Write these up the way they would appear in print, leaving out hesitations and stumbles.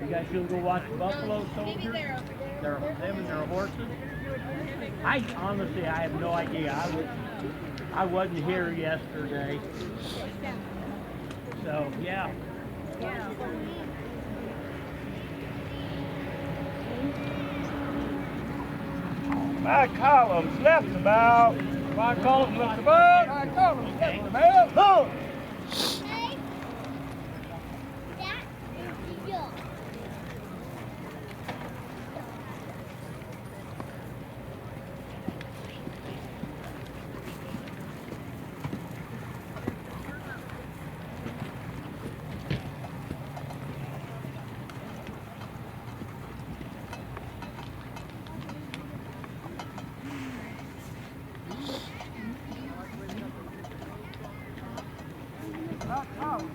You guys should go watch Buffalo Soldiers. Them and their horses. I honestly, I have no idea. I wasn't here yesterday. So yeah. My columns left about. My columns left about. My columns left about. Oh.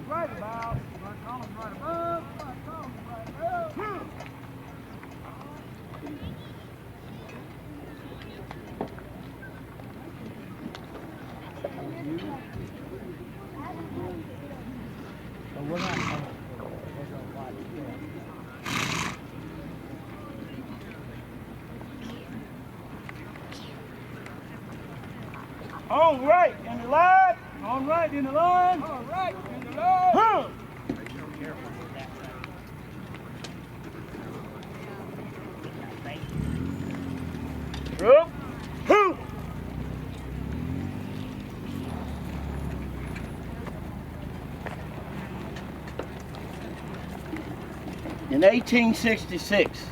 Right about. My columns right above. My columns right above. But we're not coming. All right, in the line. All right, in the line. All right, in the line. Huh. Up. Huh. In 1866,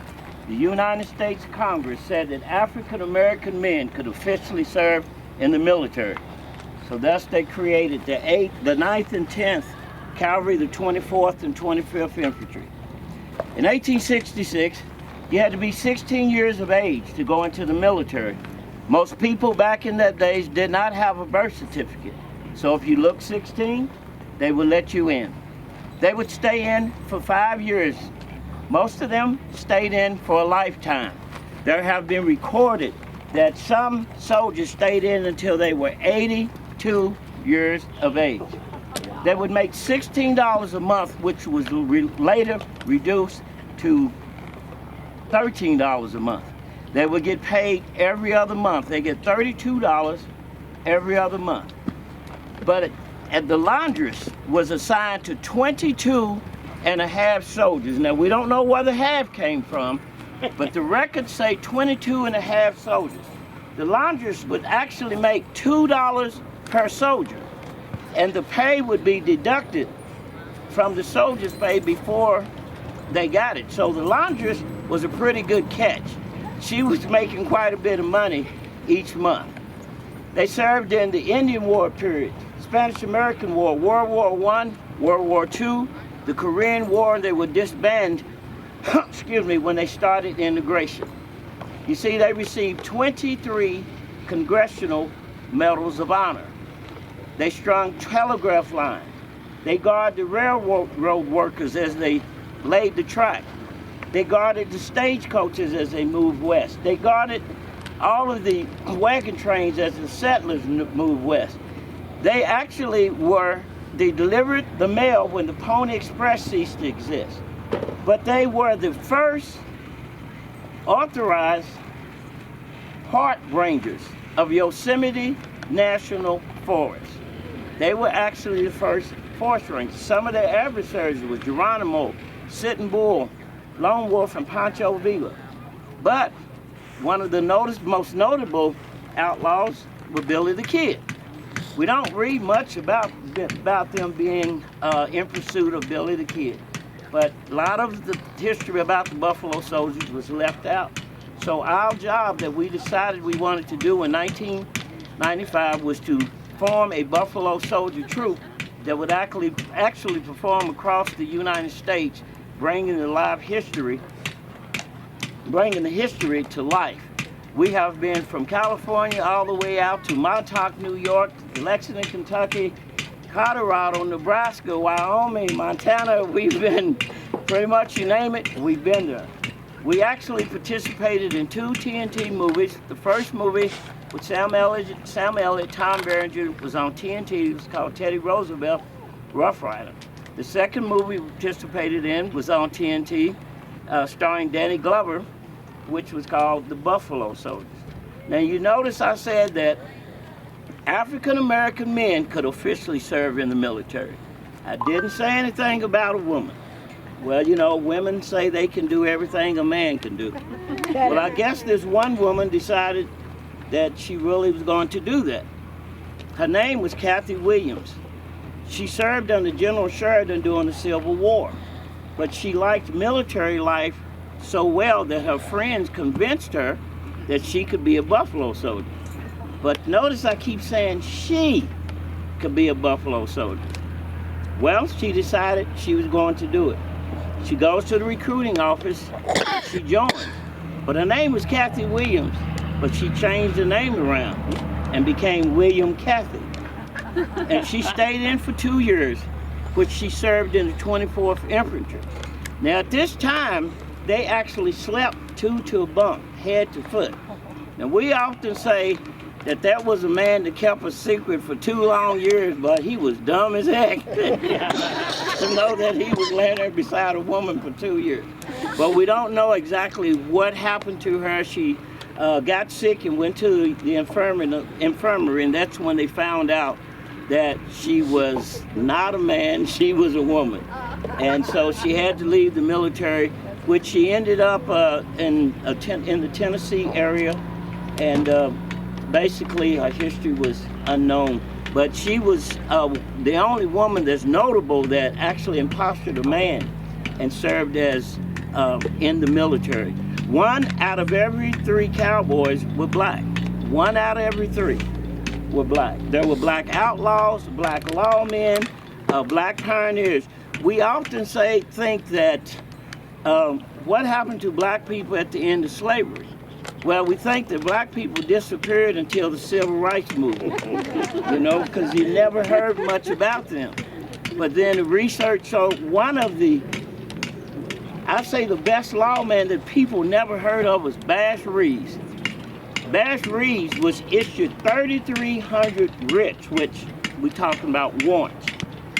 the United States Congress said that African American men could officially serve in the military. So thus they created the 9th and 10th Cavalry, the 24th and 25th Infantry. In 1866, you had to be 16 years of age to go into the military. Most people back in that days did not have a birth certificate. So if you looked 16, they would let you in. They would stay in for 5 years. Most of them stayed in for a lifetime. There have been recorded that some soldiers stayed in until they were 82 years of age. They would make $16 a month, which was later reduced to $13 a month. They would get paid every other month. They get $32 every other month. But at the laundress was assigned to 22 and a half soldiers. Now, we don't know where the half came from, but the records say 22 and a half soldiers. The laundress would actually make $2 per soldier, and the pay would be deducted from the soldiers' pay before they got it. So the laundress was a pretty good catch. She was making quite a bit of money each month. They served in the Indian War period, Spanish-American War, World War I, World War II, the Korean War. They were disbanded, excuse me, when they started integration. You see, they received 23 Congressional Medals of Honor. They strung telegraph lines. They guarded the railroad workers as they laid the track. They guarded the stagecoaches as they moved west. They guarded all of the wagon trains as the settlers moved west. They actually they delivered the mail when the Pony Express ceased to exist. But they were the first authorized park rangers of Yosemite National Forest. They were actually the first forest rangers. Some of their adversaries were Geronimo, Sitting Bull, Lone Wolf, and Pancho Villa. But one of the most notable outlaws was Billy the Kid. We don't read much about them being in pursuit of Billy the Kid, but a lot of the history about the Buffalo Soldiers was left out. So our job that we decided we wanted to do in 1995 was to form a Buffalo Soldier troop that would actually perform across the United States, bringing the history to life. We have been from California all the way out to Montauk, New York, Lexington, Kentucky, Colorado, Nebraska, Wyoming, Montana. We've been pretty much, you name it, we've been there. We actually participated in 2 TNT movies. The first movie with Sam Elliott, Tom Berenger was on TNT. It was called Teddy Roosevelt, Rough Rider. The second movie we participated in was on TNT, starring Danny Glover, which was called The Buffalo Soldiers. Now you notice I said that African American men could officially serve in the military. I didn't say anything about a woman. Well, you know, women say they can do everything a man can do. Well, I guess this one woman decided that she really was going to do that. Her name was Cathay Williams. She served under General Sheridan during the Civil War, but she liked military life so well that her friends convinced her that she could be a buffalo soldier. But notice I keep saying she could be a buffalo soldier. Well, she decided she was going to do it. She goes to the recruiting office, she joins. But her name was Cathay Williams, but she changed her name around and became William Cathay. And she stayed in for 2 years, which she served in the 24th Infantry. Now at this time, they actually slept two to a bunk, head to foot. Now we often say that that was a man that kept a secret for 2 long years, but he was dumb as heck to know that he was laying there beside a woman for 2 years. But we don't know exactly what happened to her. She got sick and went to the infirmary, and that's when they found out that she was not a man, she was a woman. And so she had to leave the military, which she ended up in the Tennessee area, and basically her history was unknown. But she was the only woman that's notable that actually impostered a man and served as in the military. 1 out of every 3 cowboys were black. 1 out of every 3 were black. There were black outlaws, black lawmen, black pioneers. We often think that what happened to black people at the end of slavery? Well, we think that black people disappeared until the Civil Rights Movement, you know, because you never heard much about them. But then the research showed one of the, I say the best lawman that people never heard of was Bass Reeves. Bass Reeves was issued 3,300 writs, which we talking about warrants.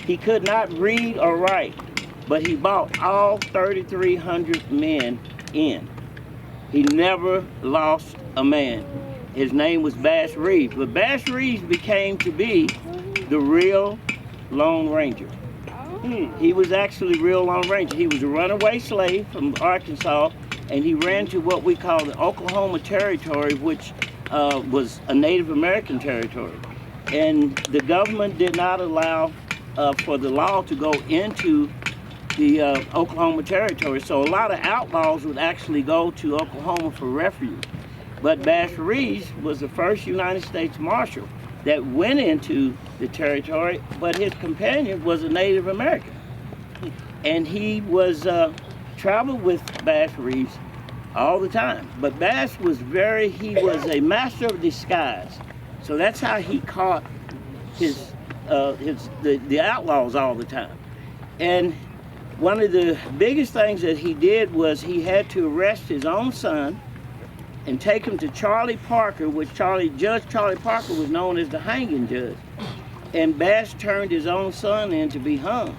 He could not read or write, but he brought all 3,300 men in. He never lost a man. His name was Bass Reeves, but Bass Reeves became to be the real Lone Ranger. He was actually real Lone Ranger. He was a runaway slave from Arkansas, and he ran to what we call the Oklahoma Territory, which was a Native American territory. And the government did not allow for the law to go into the Oklahoma Territory. So a lot of outlaws would actually go to Oklahoma for refuge. But Bass Reeves was the first United States Marshal that went into the territory, but his companion was a Native American. And he was traveled with Bass Reeves all the time. But Bass was he was a master of disguise. So that's how he caught the outlaws all the time. And one of the biggest things that he did was he had to arrest his own son and take him to Charlie Parker, which Judge Charlie Parker was known as the hanging judge. And Bass turned his own son in to be hung.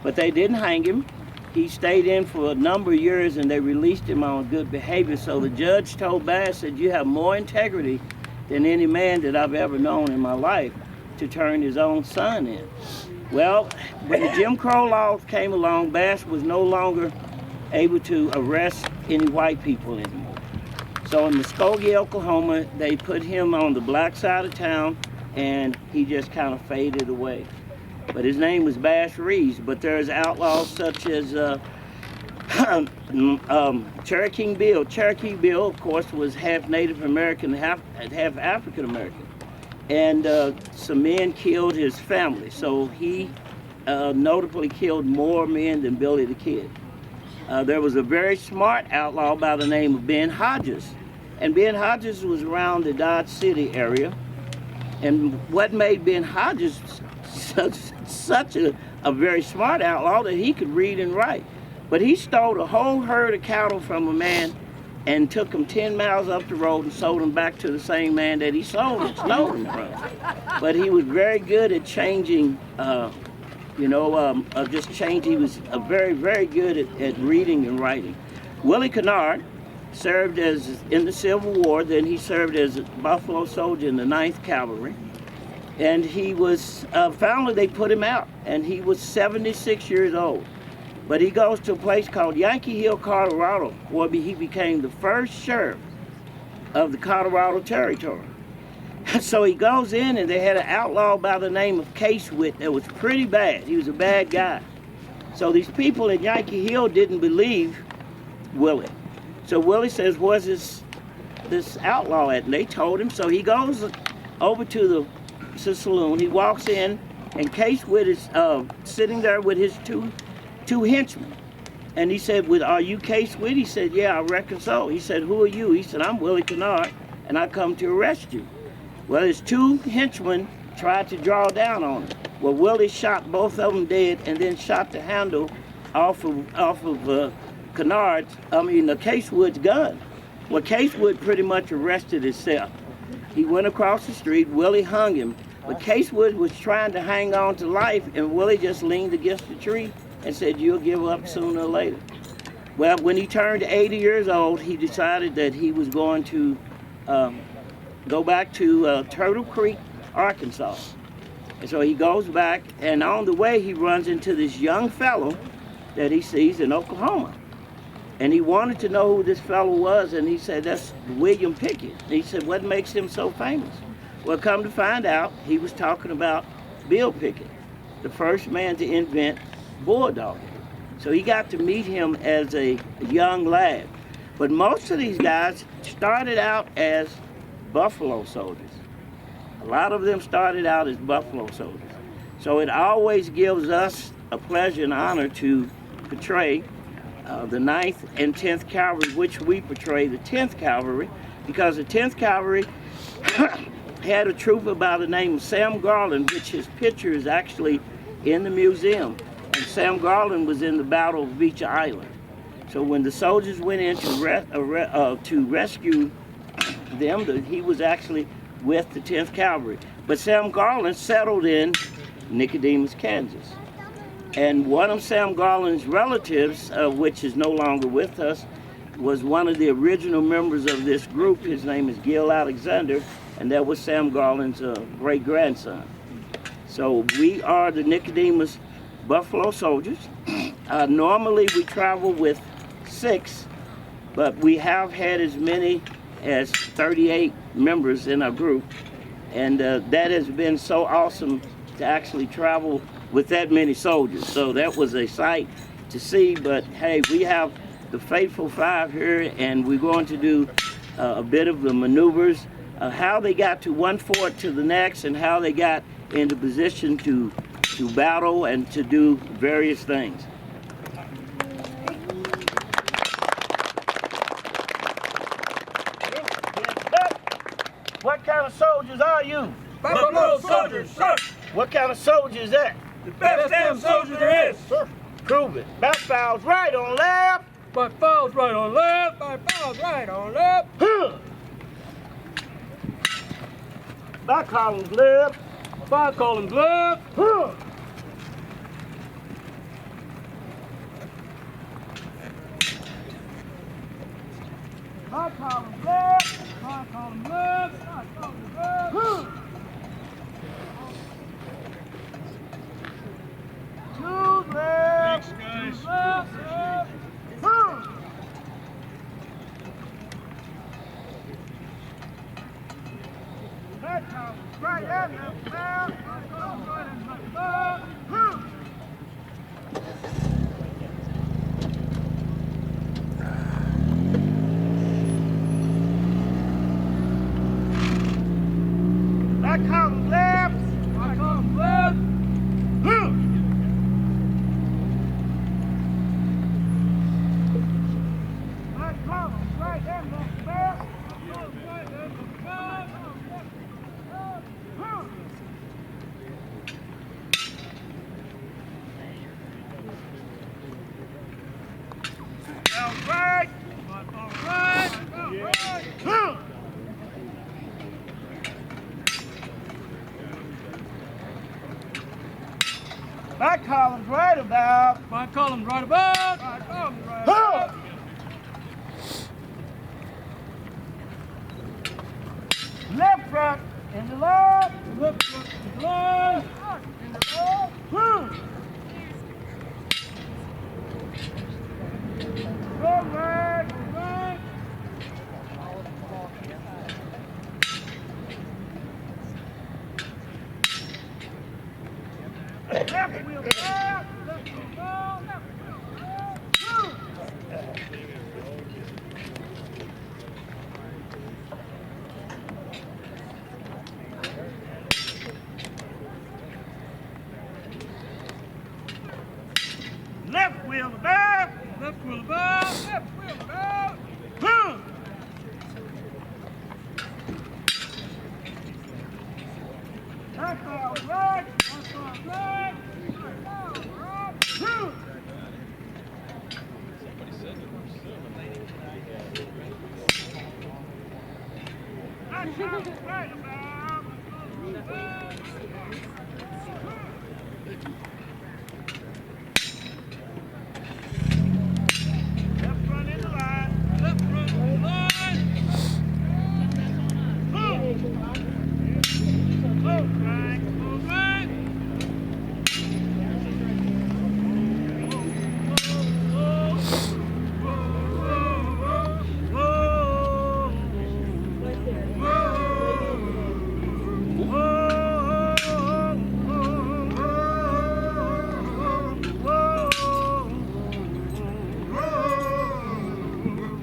But they didn't hang him. He stayed in for a number of years and they released him on good behavior. So the judge told Bass that you have more integrity than any man that I've ever known in my life to turn his own son in. Well, when the Jim Crow laws came along, Bass was no longer able to arrest any white people anymore. So in Muskogee, Oklahoma, they put him on the black side of town and he just kind of faded away. But his name was Bass Reeves. But there's outlaws such as Cherokee Bill. Cherokee Bill, of course, was half Native American, half African American. And some men killed his family. So he notably killed more men than Billy the Kid. There was a very smart outlaw by the name of Ben Hodges. And Ben Hodges was around the Dodge City area. And what made Ben Hodges such a very smart outlaw that he could read and write. But he stole a whole herd of cattle from a man and took them 10 miles up the road and sold them back to the same man that he stole them from. But he was very good at changing just changed. He was very, very good at reading and writing. Willie Canard served in the Civil War. Then he served as a Buffalo soldier in the 9th Cavalry. And he was, finally they put him out, and he was 76 years old. But he goes to a place called Yankee Hill, Colorado, where he became the first sheriff of the Colorado Territory. So he goes in, and they had an outlaw by the name of Casewit that was pretty bad. He was a bad guy. So these people in Yankee Hill didn't believe Willie. So Willie says, where's this outlaw at? And they told him. So he goes over to the saloon. He walks in, and Casewit is sitting there with his two henchmen. And he said, are you Casewit? He said, yeah, I reckon so. He said, who are you? He said, I'm Willie Canard, and I come to arrest you. Well, his two henchmen tried to draw down on him. Well, Willie shot both of them dead, and then shot the handle off of Casewit's gun. Well, Casewit pretty much arrested himself. He went across the street. Willie hung him. But Casewit was trying to hang on to life, and Willie just leaned against the tree and said, you'll give up sooner or later. Well, when he turned 80 years old, he decided that he was going to go back to Turtle Creek, Arkansas. And so he goes back, and on the way he runs into this young fellow that he sees in Oklahoma. And he wanted to know who this fellow was, and he said, that's William Pickett. And he said, what makes him so famous? Well, come to find out, he was talking about Bill Pickett, the first man to invent bulldogging. So he got to meet him as a young lad. But most of these guys started out as buffalo soldiers. A lot of them started out as buffalo soldiers. So it always gives us a pleasure and honor to portray the 9th and 10th Cavalry, which we portray the 10th Cavalry, because the 10th Cavalry had a trooper by the name of Sam Garland, which his picture is actually in the museum. And Sam Garland was in the Battle of Beach Island. So when the soldiers went in to rescue them, he was actually with the 10th Cavalry. But Sam Garland settled in Nicodemus, Kansas. And one of Sam Garland's relatives, which is no longer with us, was one of the original members of this group. His name is Gil Alexander, and that was Sam Garland's great-grandson. So we are the Nicodemus Buffalo Soldiers. Normally we travel with 6, but we have had as many as 38 members in our group. And that has been so awesome to actually travel with that many soldiers. So that was a sight to see, but hey, we have the faithful 5 here, and we're going to do a bit of the maneuvers, how they got to one fort to the next, and how they got into position to battle and to do various things. What kind of soldiers are you? Buffalo soldiers, sir. What kind of soldier is that? The best damn soldier there is, sir. Prove it. Back files right on left. Back files right on left. Back files right on left. Back columns left. Back columns left. Back columns left. Back columns left. Back columns left. Two left. Thanks, guys. Left. Back columns right and left. Back columns right and left. Back columns left. Back columns left. Back columns right and left. Back. All right. All right. Yeah. My column's right about. My column's right about. My column's right about. Left front in the line. Left foot to the line. In the line. Go right. Right. Left wheel back. Left foot down. Left foot down. Left wheel back. Left wheel about. Left wheel about. That's all right. That's all right. That's all right. That's all right about. Left front in the line. Left front to the line. Close right. Close right.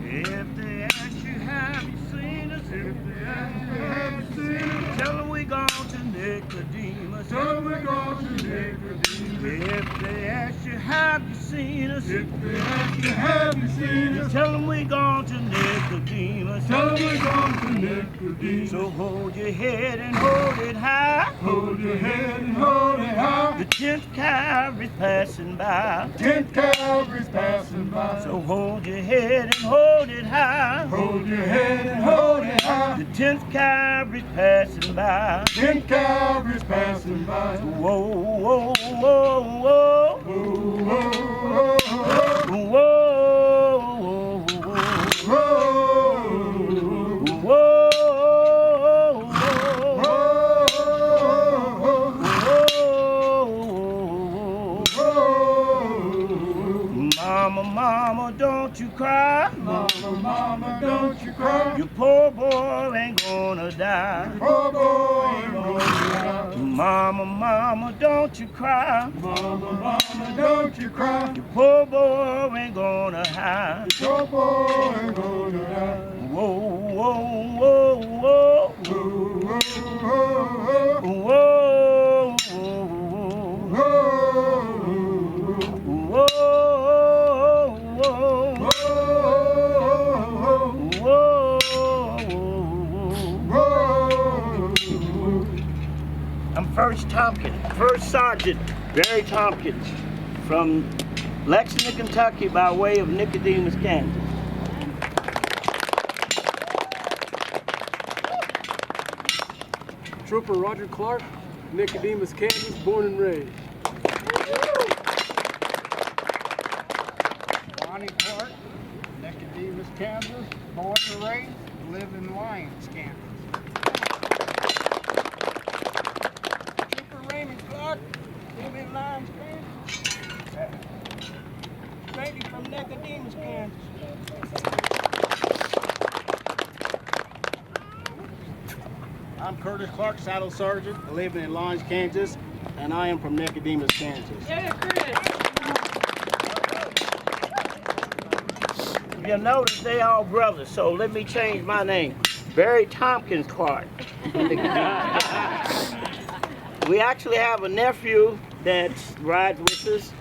If they ask you have you seen us, tell them we gone to Nicodemus. Tell them we're going to Nicodemus. If they ask you have you seen us, If they ask you, have you seen us? tell them we gone to Nicodemus. Tell them we're going to Nicodemus. So hold your head and hold it high. Hold your head and hold it high. The 10th cavalry's passing by. 10th cavalry's passing by. So hold your head and hold it high. Hold your head and hold it high. The 10th cavalry's passing by. 10th cavalry's passing by. Whoa, whoa, whoa, whoa. Oh, oh, oh, Whoa, whoa, oh, oh, Mama, mama, don't you cry. Mama, mama, don't you cry. Your poor boy ain't gonna die. Oh boy, ain't gonna die. Mama, mama, don't you cry. Mama, mama, don't you cry. Your poor boy ain't gonna hide. Your boy ain't gonna die. Whoa, whoa, whoa, whoa. Oh, oh, oh, oh, Whoa, oh, whoa, whoa, whoa. I'm First Tompkins, First Sergeant Barry Tompkins from Lexington, Kentucky by way of Nicodemus, Kansas. Trooper Roger Clark, Nicodemus, Kansas, born and raised. Bonnie Clark, Nicodemus, Kansas, born and raised, live in Lyons, Kansas. Trooper Raymond Clark, live in Lyons, Kansas. Straight from Nicodemus, Kansas. I'm Curtis Clark, Saddle Sergeant, living in Lyons, Kansas, and I am from Nicodemus, Kansas. You'll notice they all brothers, so let me change my name. Barry Tompkins Clark. We actually have a nephew that rides with us.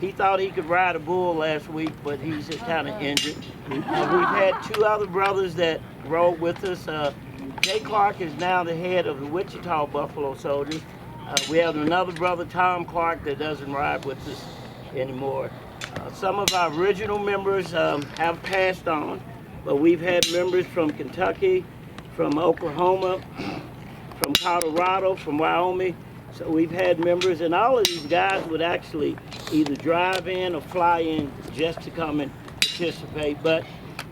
He thought he could ride a bull last week, but he's just kind of injured. We've had two other brothers that rode with us. Jay Clark is now the head of the Wichita Buffalo Soldiers. We have another brother, Tom Clark, that doesn't ride with us anymore. Some of our original members have passed on, but we've had members from Kentucky, from Oklahoma, from Colorado, from Wyoming. So we've had members, and all of these guys would actually either drive in or fly in just to come and participate. But,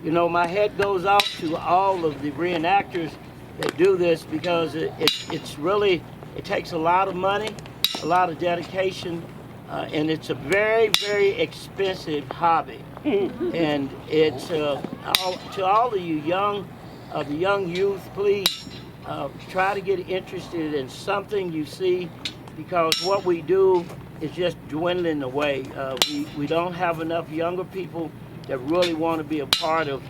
you know, my head goes off to all of the reenactors that do this, because it's really, it takes a lot of money, a lot of dedication, and it's a very, very expensive hobby. And it's to all of you the young youth, please try to get interested in something you see, because what we do is just dwindling away. We don't have enough younger people that really want to be a part of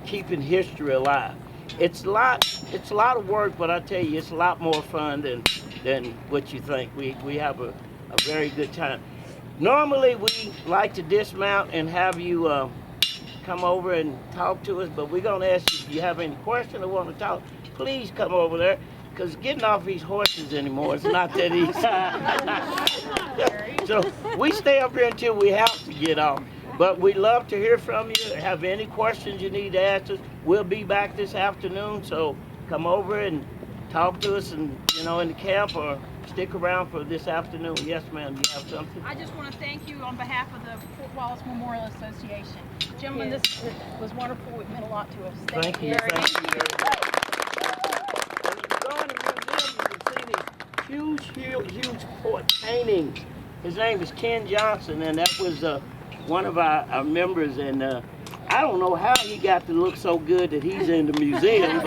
keeping history alive. It's a lot of work, but I tell you, it's a lot more fun than what you think. We have a very good time. Normally, we like to dismount and have you come over and talk to us, but we're going to ask you if you have any questions or want to talk, please come over there, because getting off these horses anymore is not that easy. So we stay up here until we have to get off. But we'd love to hear from you. Have any questions you need to ask us, we'll be back this afternoon, so come over and talk to us, and in the camp, or stick around for this afternoon. Yes, ma'am, you have something? I just want to thank you on behalf of the Fort Wallace Memorial Association. Gentlemen, this was wonderful. It meant a lot to us. Thank you. Thank you very much. And if you go in the museum, you can see these huge port paintings. His name is Ken Johnson, and that was one of our members, and I don't know how he got to look so good that he's in the museum,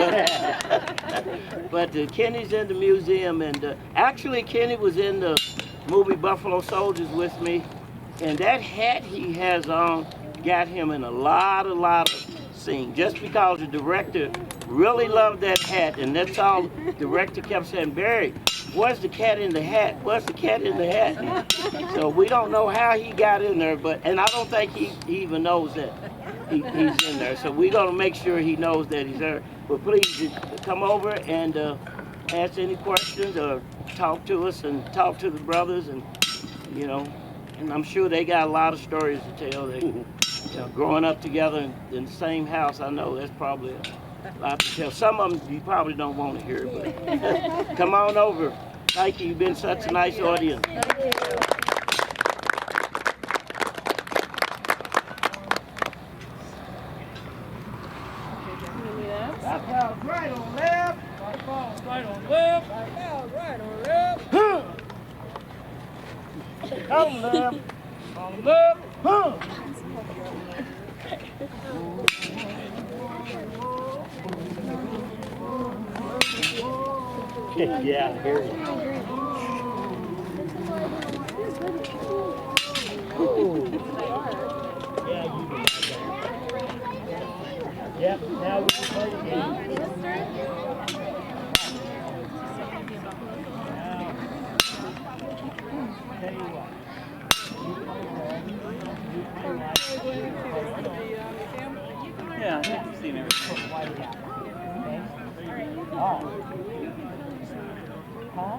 but Kenny's in the museum, and actually Kenny was in the movie Buffalo Soldiers with me, and that hat he has on got him in a lot of scenes, just because the director really loved that hat, and that's all the director kept saying, Barry, where's the cat in the hat? Where's the cat in the hat? So we don't know how he got in there, and I don't think he even knows that he's in there. So we're going to make sure he knows that he's there. But please just come over and ask any questions, or talk to us and talk to the brothers, and and I'm sure they got a lot of stories to tell. They, growing up together in the same house, I know that's probably a lot to tell. Some of them you probably don't want to hear, but come on over. Thank you. You've been such a nice audience. That ball's right on left. That ball's right on left. That ball's right on left. On left. On left. Yeah, I hear you. Yep, now we can play the game. Tell you what. Yeah, I think you've seen everything. Oh. Huh?